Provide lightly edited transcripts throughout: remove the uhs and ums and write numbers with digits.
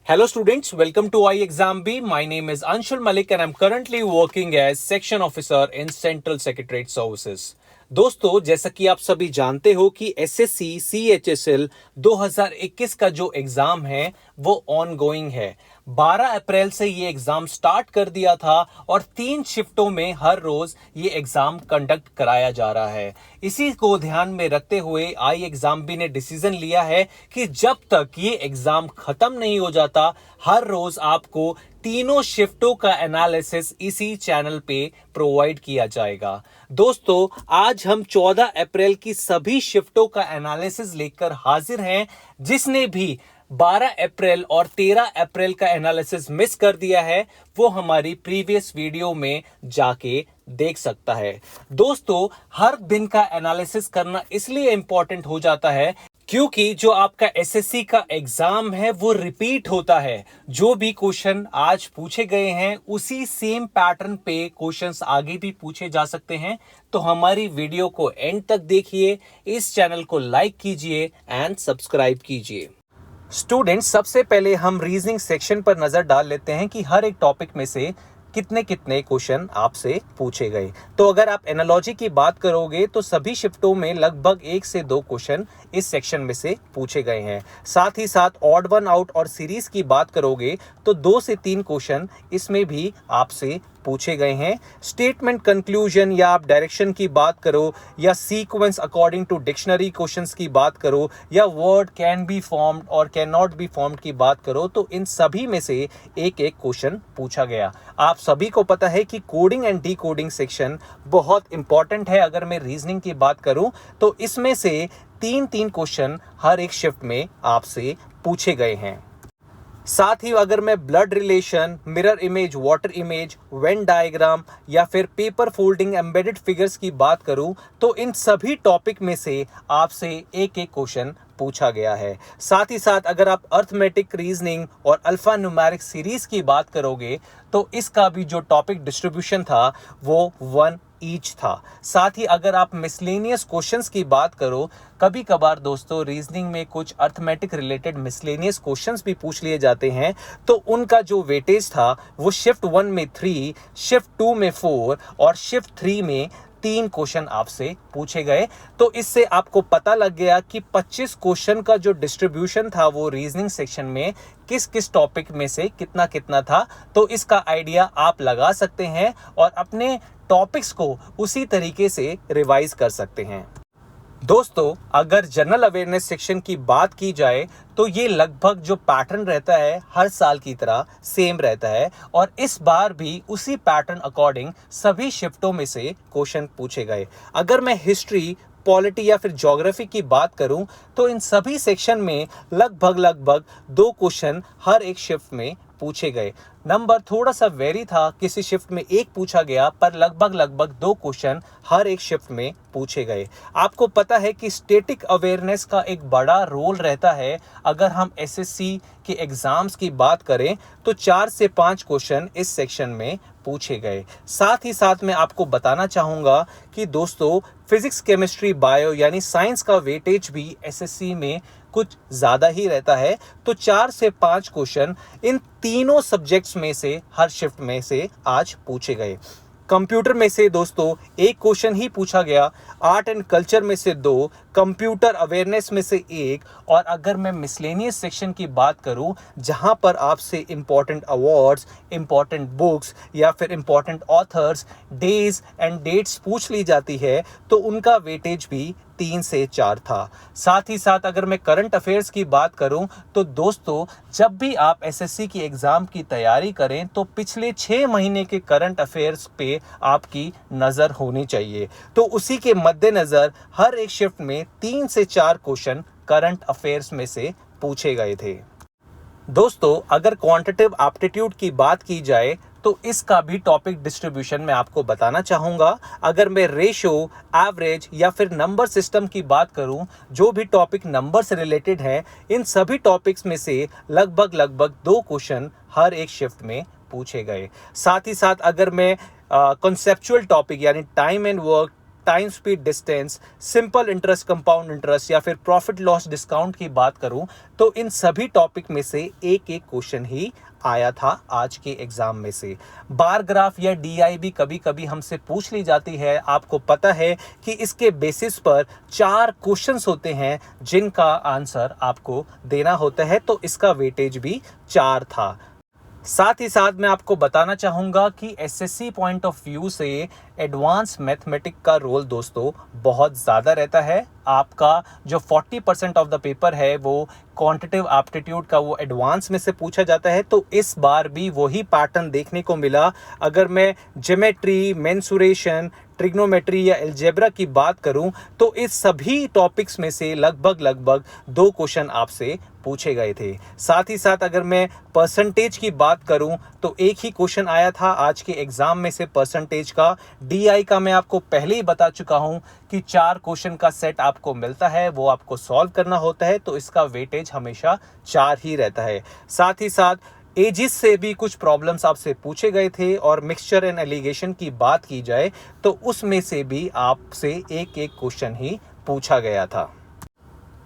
Hello students, welcome to iExamB. My name is Anshul Malik and I'm currently working as section officer in Central Secretariat Services. दोस्तों, जैसा कि आप सभी जानते हो कि एसएससी सीएचएसएल 2021 का जो एग्जाम है वो ऑनगोइंग है। 12 अप्रैल से ये एग्जाम स्टार्ट कर दिया था और 3 शिफ्टों में हर रोज ये एग्जाम कंडक्ट कराया जा रहा है। इसी को ध्यान में रखते हुए iExamB ने डिसीजन लिया है कि जब तक ये एग्जाम खत्म नहीं हो जाता, हर रोज आपको तीनों शिफ्टों का एनालिसिस इसी चैनल पे प्रोवाइड किया जाएगा। दोस्तों, आज हम 14 अप्रैल की सभी शिफ्टों का एनालिसिस लेकर हाजिर हैं। जिसने भी 12 अप्रैल और 13 अप्रैल का एनालिसिस मिस कर दिया है वो हमारी प्रीवियस वीडियो में जाके देख सकता है। दोस्तों, हर दिन का एनालिसिस करना इसलिए इंपॉर्टेंट हो जाता है क्योंकि जो आपका एसएससी का एग्जाम है वो रिपीट होता है। जो भी क्वेश्चन आज पूछे गए हैं उसी सेम पैटर्न पे क्वेश्चंस आगे भी पूछे जा सकते हैं। तो हमारी वीडियो को एंड तक देखिए, इस चैनल को लाइक कीजिए एंड सब्सक्राइब कीजिए। स्टूडेंट्स, सबसे पहले हम रीजनिंग सेक्शन पर नजर डाल लेते हैं कि हर एक टॉपिक में से कितने कितने क्वेश्चन आपसे पूछे गए। तो अगर आप एनालॉजी की बात करोगे तो सभी शिफ्टों में लगभग 1 से 2 क्वेश्चन इस सेक्शन में से पूछे गए हैं। साथ ही साथ ऑड वन आउट और सीरीज की बात करोगे तो 2 से 3 क्वेश्चन इसमें भी आपसे पूछे गए हैं। स्टेटमेंट कंक्लूजन या आप डायरेक्शन की बात करो या sequence according to dictionary questions की बात करो या वर्ड कैन बी फॉर्म्ड और कैन नॉट बी फॉर्म्ड की बात करो, तो इन सभी में से एक एक क्वेश्चन पूछा गया। आप सभी को पता है कि कोडिंग एंड डीकोडिंग सेक्शन बहुत इंपॉर्टेंट है। अगर मैं रीजनिंग की बात करूं तो इसमें से 3-3 क्वेश्चन हर एक शिफ्ट में आपसे पूछे गए हैं। साथ ही अगर मैं blood relation, mirror image, water image, Venn diagram या फिर पेपर फोल्डिंग, एम्बेडेड फिगर्स की बात करूं तो इन सभी टॉपिक में से आपसे एक एक क्वेश्चन पूछा गया है। साथ ही साथ अगर आप अर्थमेटिक रीजनिंग और अल्फा न्यूमेरिक सीरीज की बात करोगे तो इसका भी जो टॉपिक डिस्ट्रीब्यूशन था वो 1 ईच था। साथ ही अगर आप मिसलेनियस क्वेश्चंस की बात करो, कभी कभार दोस्तों रीजनिंग में कुछ अर्थमेटिक रिलेटेड मिसलेनियस क्वेश्चंस भी पूछ लिए जाते हैं, तो उनका जो वेटेज था वो शिफ्ट 1 में 3, शिफ्ट 2 में 4 और शिफ्ट 3 में 3 क्वेश्चन आपसे पूछे गए। तो इससे आपको पता लग गया कि 25 क्वेश्चन का जो डिस्ट्रीब्यूशन था वो रीजनिंग सेक्शन में किस किस टॉपिक में से कितना कितना था। तो इसका आइडिया आप लगा सकते हैं और अपने टॉपिक्स को उसी तरीके से रिवाइज कर सकते हैं। दोस्तों, अगर जनरल अवेयरनेस सेक्शन की बात की जाए तो ये लगभग जो पैटर्न रहता है हर साल की तरह सेम रहता है और इस बार भी उसी पैटर्न अकॉर्डिंग सभी शिफ्टों में से क्वेश्चन पूछे गए। अगर मैं हिस्ट्री, पॉलिटी या फिर ज्योग्राफी की बात करूं तो इन सभी सेक्शन में लगभग 2 क्वेश्चन हर एक शिफ्ट में पूछे गए। नंबर थोड़ा सा वेरी था, किसी शिफ्ट में 1 पूछा गया पर लगभग 2 क्वेश्चन हर एक शिफ्ट में पूछे गए। आपको पता है कि स्टैटिक अवेयरनेस का एक बड़ा रोल रहता है। अगर हम एसएससी के एग्जाम्स की बात करें तो 4 से 5 क्वेश्चन इस सेक्शन में पूछे गए। साथ ही साथ मैं आपको बताना चाहूँगा कि दोस्तों फिजिक्स, केमिस्ट्री, बायो यानी साइंस का वेटेज भी एसएससी में कुछ ज़्यादा ही रहता है। तो 4 से 5 क्वेश्चन इन तीनों सब्जेक्ट्स में से हर शिफ्ट में से आज पूछे गए। कंप्यूटर में से दोस्तों 1 क्वेश्चन ही पूछा गया, आर्ट एंड कल्चर में से 2, कंप्यूटर अवेयरनेस में से 1 और अगर मैं मिसलेनियस सेक्शन की बात करूं जहां पर आपसे इंपॉर्टेंट अवार्ड्स, इंपॉर्टेंट बुक्स या फिर important authors, days and dates पूछ ली जाती है, तो उनका वेटेज भी 3 से 4 था। साथ ही साथ अगर मैं करंट अफेयर्स की बात करूं तो दोस्तों जब भी आप एसएससी की एग्जाम की तैयारी करें तो पिछले 6 महीने के करंट अफेयर्स पे आपकी नज़र होनी चाहिए। तो उसी के मद्देनज़र हर एक शिफ्ट में 3 से 4 क्वेश्चन करंट अफेयर्स में से पूछे गए थे। दोस्तों, अगर क्वांटिटेटिव एप्टीट्यूड की बात की जाए तो इसका भी टॉपिक डिस्ट्रीब्यूशन में आपको बताना चाहूँगा। अगर मैं रेशो, एवरेज या फिर नंबर सिस्टम की बात करूँ, जो भी टॉपिक नंबर से रिलेटेड है, इन सभी टॉपिक्स में से लगभग 2 क्वेश्चन हर एक शिफ्ट में पूछे गए। साथ ही साथ अगर मैं कॉन्सेप्चुअल टॉपिक यानी time and work, time speed distance, simple interest, compound interest या फिर प्रॉफिट लॉस डिस्काउंट की बात करूं तो इन सभी टॉपिक में से एक एक क्वेश्चन ही आया था आज के एग्जाम में से। बार ग्राफ या डीआई भी कभी कभी हमसे पूछ ली जाती है। आपको पता है कि इसके बेसिस पर 4 क्वेश्चंस होते हैं जिनका आंसर आपको देना होता है, तो इसका वेटेज भी 4 था। साथ ही साथ मैं आपको बताना चाहूँगा कि एसएससी पॉइंट ऑफ व्यू से एडवांस मैथमेटिक्स का रोल दोस्तों बहुत ज़्यादा रहता है। आपका जो 40% ऑफ द पेपर है वो क्वांटिटेटिव एप्टीट्यूड का वो एडवांस में से पूछा जाता है। तो इस बार भी वही पैटर्न देखने को मिला। अगर मैं ज्योमेट्री, मेंसुरेशन, ट्रिग्नोमेट्री या अलजेब्रा की बात करूं तो इस सभी टॉपिक्स में से लगभग 2 क्वेश्चन आपसे पूछे गए थे। साथ ही साथ अगर मैं परसेंटेज की बात करूं तो एक ही क्वेश्चन आया था आज के एग्जाम में से परसेंटेज का। डीआई का मैं आपको पहले ही बता चुका हूं कि 4 क्वेश्चन का सेट आपको मिलता है, वो आपको सॉल्व करना होता है, तो इसका वेटेज हमेशा 4 ही रहता है। साथ ही साथ एजिस से भी कुछ प्रॉब्लम्स आपसे पूछे गए थे और मिक्सचर एंड एलिगेशन की बात की जाए तो उसमें से भी आपसे एक एक क्वेश्चन ही पूछा गया था।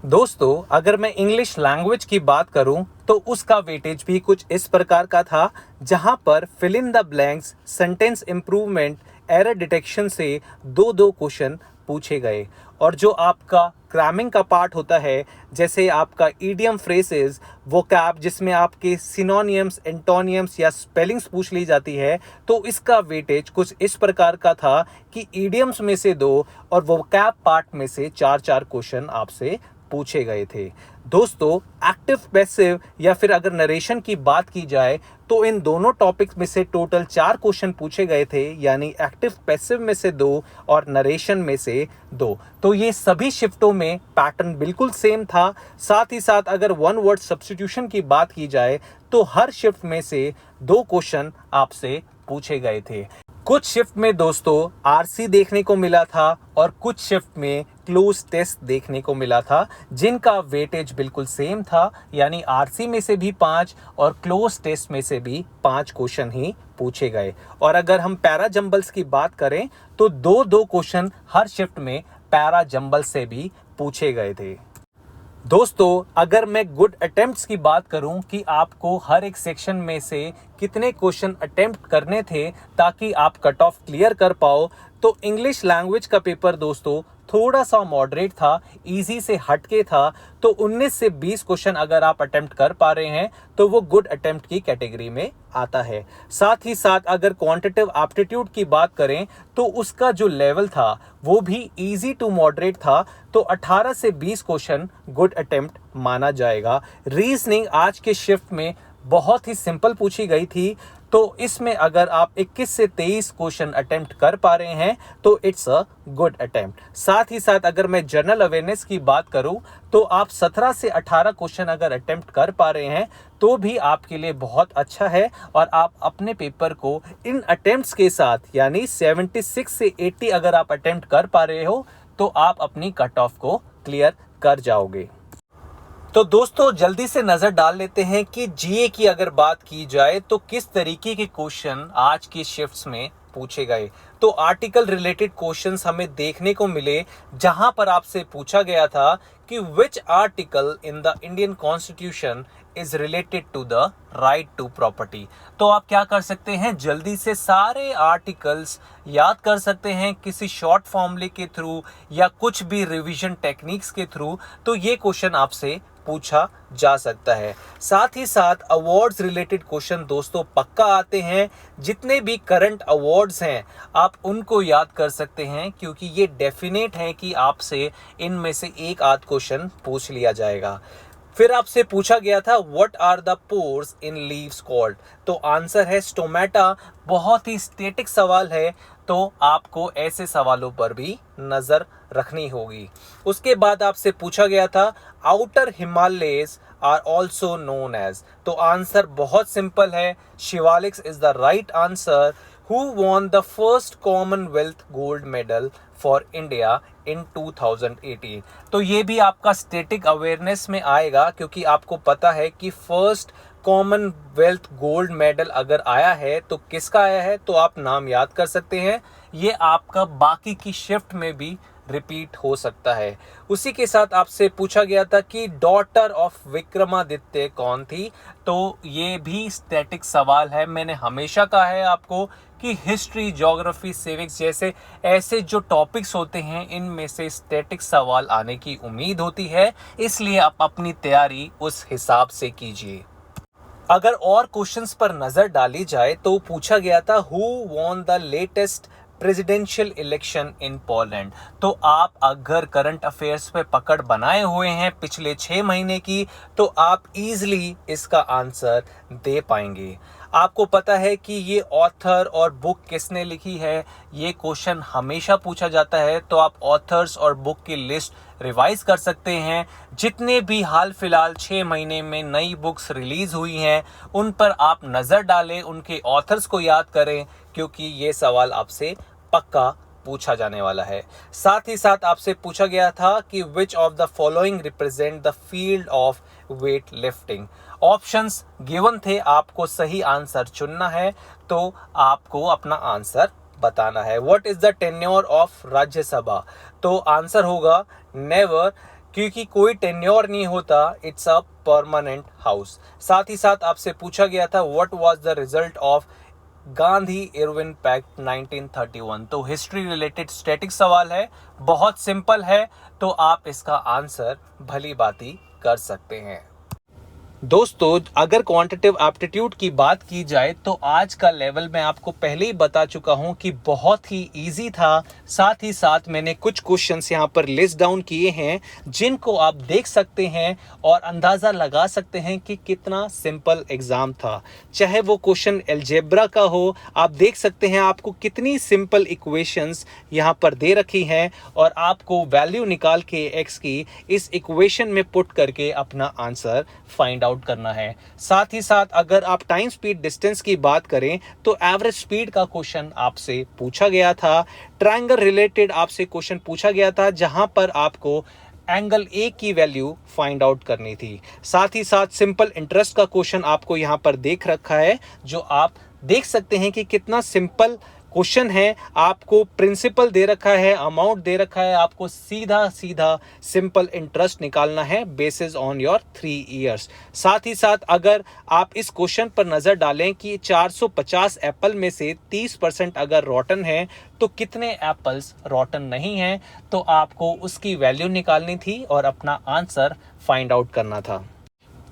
दोस्तों अगर मैं इंग्लिश लैंग्वेज की बात करूं तो उसका वेटेज भी कुछ इस प्रकार का था, जहां पर fill in the blanks, sentence improvement, error detection से 2-2 क्वेश्चन पूछे गए। और जो आपका क्रैमिंग का पार्ट होता है, जैसे आपका ईडियम फ्रेसेस, वोकैब जिसमें आपके सिनोनियम्स, एंटोनियम्स या स्पेलिंग्स पूछ ली जाती है, तो इसका वेटेज कुछ इस प्रकार का था कि ईडियम्स में से 2 और वोकैब पार्ट में से 4-4 क्वेश्चन आपसे पूछे गए थे। दोस्तों एक्टिव पैसिव या फिर अगर नरेशन की बात की जाए तो इन दोनों टॉपिक्स में से टोटल 4 क्वेश्चन पूछे गए थे, यानी एक्टिव पैसिव में से 2 और नरेशन में से 2। तो ये सभी शिफ्टों में पैटर्न बिल्कुल सेम था। साथ ही साथ अगर वन वर्ड सब्स्टिट्यूशन की बात की जाए तो हर शिफ्ट में से 2 क्वेश्चन आपसे पूछे गए थे। कुछ शिफ्ट में दोस्तों आरसी देखने को मिला था और कुछ शिफ्ट में क्लोज टेस्ट देखने को मिला था, जिनका वेटेज बिल्कुल सेम था, यानी आरसी में से भी 5 और क्लोज टेस्ट में से भी 5 क्वेश्चन ही पूछे गए। और अगर हम पैरा जंबल्स की बात करें तो 2-2 क्वेश्चन हर शिफ्ट में पैरा जंबल से भी पूछे गए थे। दोस्तों अगर मैं गुड अटेम्प्ट्स की बात करूं कि आपको हर एक सेक्शन में से कितने क्वेश्चन अटेम्प्ट करने थे ताकि आप कट ऑफ क्लियर कर पाओ, तो इंग्लिश लैंग्वेज का पेपर दोस्तों थोड़ा सा मॉडरेट था, इजी से हटके था। तो 19 से 20 क्वेश्चन अगर आप अटेम्प्ट कर पा रहे हैं तो वो गुड अटेम्प्ट की कैटेगरी में आता है। साथ ही साथ अगर क्वांटिटेटिव एप्टीट्यूड की बात करें तो उसका जो लेवल था वो भी इजी टू मॉडरेट था, तो 18 से 20 क्वेश्चन गुड अटेम्प्ट माना जाएगा। रीजनिंग आज के शिफ्ट में बहुत ही सिंपल पूछी गई थी, तो इसमें अगर आप 21 से 23 क्वेश्चन अटेम्प्ट कर पा रहे हैं तो इट्स अ गुड अटेम्प्ट। साथ ही साथ अगर मैं जनरल अवेयरनेस की बात करूं तो आप 17 से 18 क्वेश्चन अगर अटेम्प्ट कर पा रहे हैं तो भी आपके लिए बहुत अच्छा है, और आप अपने पेपर को इन अटेम्प्ट्स के साथ यानी 76 से 80 अगर आप अटेम्प्ट कर पा रहे हो तो आप अपनी कट ऑफ को क्लियर कर जाओगे। तो दोस्तों जल्दी से नजर डाल लेते हैं कि जीए की अगर बात की जाए तो किस तरीके के क्वेश्चन आज की शिफ्ट्स में पूछे गए। तो आर्टिकल रिलेटेड क्वेश्चंस हमें देखने को मिले, जहां पर आपसे पूछा गया था कि which article in the Indian constitution is related to the right to property. तो आप क्या कर सकते हैं, जल्दी से सारे आर्टिकल्स याद कर सकते हैं किसी शॉर्ट फॉर्मूले के थ्रू या कुछ भी रिवीजन टेक्निक्स के थ्रू। तो ये क्वेश्चन आपसे पूछा जा सकता है। साथ ही साथ अवार्ड्स रिलेटेड क्वेश्चन दोस्तों पक्का आते हैं। जितने भी करंट अवार्ड्स हैं आप उनको याद कर सकते हैं, क्योंकि ये डेफिनेट है कि आपसे इनमें से एक आध क्वेश्चन पूछ लिया जाएगा। फिर आपसे पूछा गया था what are the pores in leaves called, तो आंसर है स्टोमेटा। बहुत ही स्टैटिक सवाल है, तो आपको ऐसे सवालों पर भी नजर रखनी होगी। उसके बाद आपसे पूछा गया था outer Himalayas are also known as, तो आंसर बहुत सिंपल है, Shivaliks is the right answer. Who won the first Commonwealth gold medal for India in 2018? तो ये भी आपका स्टैटिक अवेयरनेस में आएगा, क्योंकि आपको पता है कि फर्स्ट कॉमनवेल्थ गोल्ड मेडल अगर आया है तो किसका आया है, तो आप नाम याद कर सकते हैं। ये आपका बाकी की शिफ्ट में भी रिपीट हो सकता है। उसी के साथ आपसे पूछा गया था कि डॉटर ऑफ विक्रमादित्य कौन थी, तो ये भी स्टैटिक सवाल है। मैंने हमेशा कहा है आपको कि हिस्ट्री, ज्योग्राफी, सिविक्स जैसे ऐसे जो टॉपिक्स होते हैं इनमें से स्टैटिक सवाल आने की उम्मीद होती है, इसलिए आप अपनी तैयारी उस हिसाब से कीजिए। अगर और क्वेश्चंस पर नजर डाली जाए तो पूछा गया था who won the latest presidential election in Poland. तो आप अगर करंट अफेयर्स पे पकड़ बनाए हुए हैं पिछले 6 महीने की, तो आप इजीली इसका आंसर दे पाएंगे। आपको पता है कि ये ऑथर और बुक किसने लिखी है, ये क्वेश्चन हमेशा पूछा जाता है। तो आप ऑथर्स और बुक की लिस्ट रिवाइज कर सकते हैं। जितने भी हाल फिलहाल 6 महीने में नई बुक्स रिलीज हुई हैं उन पर आप नजर डालें, उनके ऑथर्स को याद करें, क्योंकि ये सवाल आपसे पक्का पूछा जाने वाला है। साथ ही साथ आपसे पूछा गया था कि which of the following represent the field of weight lifting. Options given थे, आपको सही आंसर चुनना है, तो आपको अपना आंसर बताना है। What is the tenure of Rajya Sabha, तो आंसर होगा नेवर, क्योंकि कोई टेन्योर नहीं होता, इट्स अ परमानेंट हाउस। साथ ही साथ आपसे पूछा गया था what was the result of Gandhi Irwin pact 1931। तो हिस्ट्री रिलेटेड स्टैटिक सवाल है, बहुत सिंपल है, तो आप इसका आंसर भली भांति कर सकते हैं। दोस्तों, अगर क्वांटिटेटिव एप्टीट्यूड की बात की जाए तो आज का लेवल मैं आपको पहले ही बता चुका हूं कि बहुत ही इजी था। साथ ही साथ मैंने कुछ क्वेश्चंस यहां पर लिस्ट डाउन किए हैं जिनको आप देख सकते हैं और अंदाज़ा लगा सकते हैं कि कितना सिंपल एग्जाम था। चाहे वो क्वेश्चन अलजेब्रा का हो, आप देख सकते हैं आपको कितनी सिंपल इक्वेशंस यहां पर दे रखी हैं और आपको वैल्यू निकाल के एक्स की इस इक्वेशन में पुट करके अपना आंसर फाइंड आउट करना है। साथ ही साथ अगर आप टाइम स्पीड डिस्टेंस की बात करें तो एवरेज स्पीड का क्वेश्चन आपसे पूछा गया था। ट्रायंगल रिलेटेड आपसे क्वेश्चन पूछा गया था जहां पर आपको एंगल ए की वैल्यू फाइंड आउट करनी थी। साथ ही साथ सिंपल इंटरेस्ट का क्वेश्चन आपको यहां पर देख रखा है, जो आप देख सकते हैं कि कितना सिंपल क्वेश्चन है। आपको प्रिंसिपल दे रखा है, अमाउंट दे रखा है, आपको सीधा सीधा सिंपल इंटरेस्ट निकालना है बेसिस ऑन योर 3 इयर्स। साथ ही साथ अगर आप इस क्वेश्चन पर नजर डालें कि 450 एप्पल में से 30% अगर रॉटन है तो कितने एप्पल्स रॉटन नहीं हैं, तो आपको उसकी वैल्यू निकालनी थी और अपना आंसर फाइंड आउट करना था।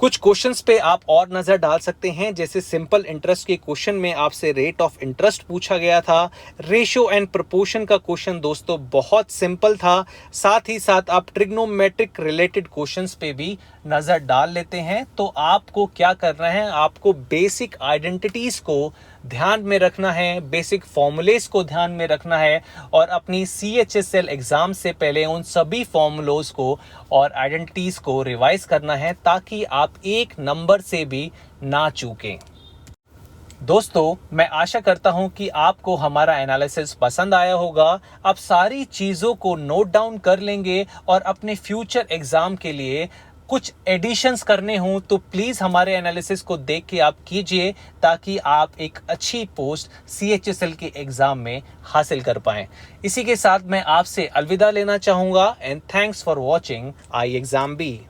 कुछ क्वेश्चंस पे आप और नजर डाल सकते हैं, जैसे सिंपल इंटरेस्ट के क्वेश्चन में आपसे रेट ऑफ इंटरेस्ट पूछा गया था। रेशियो एंड प्रोपोर्शन का क्वेश्चन दोस्तों बहुत सिंपल था। साथ ही साथ आप ट्रिग्नोमेट्रिक रिलेटेड क्वेश्चंस पे भी नजर डाल लेते हैं। तो आपको क्या करना है, आपको बेसिक आइडेंटिटीज को ध्यान में रखना है, बेसिक फॉर्मूलेस को ध्यान में रखना है और अपनी CHSL एग्जाम से पहले उन सभी फॉर्मूलोज को और आइडेंटिटीज को रिवाइज करना है ताकि आप एक नंबर से भी ना चूकें। दोस्तों, मैं आशा करता हूं कि आपको हमारा एनालिसिस पसंद आया होगा। आप सारी चीज़ों को नोट डाउन कर लेंगे और अपने फ्यूचर एग्जाम के लिए कुछ एडिशंस करने हों तो प्लीज़ हमारे एनालिसिस को देख के आप कीजिए ताकि आप एक अच्छी पोस्ट CHSL के एग्ज़ाम में हासिल कर पाएं। इसी के साथ मैं आपसे अलविदा लेना चाहूँगा and thanks for watching I exam B.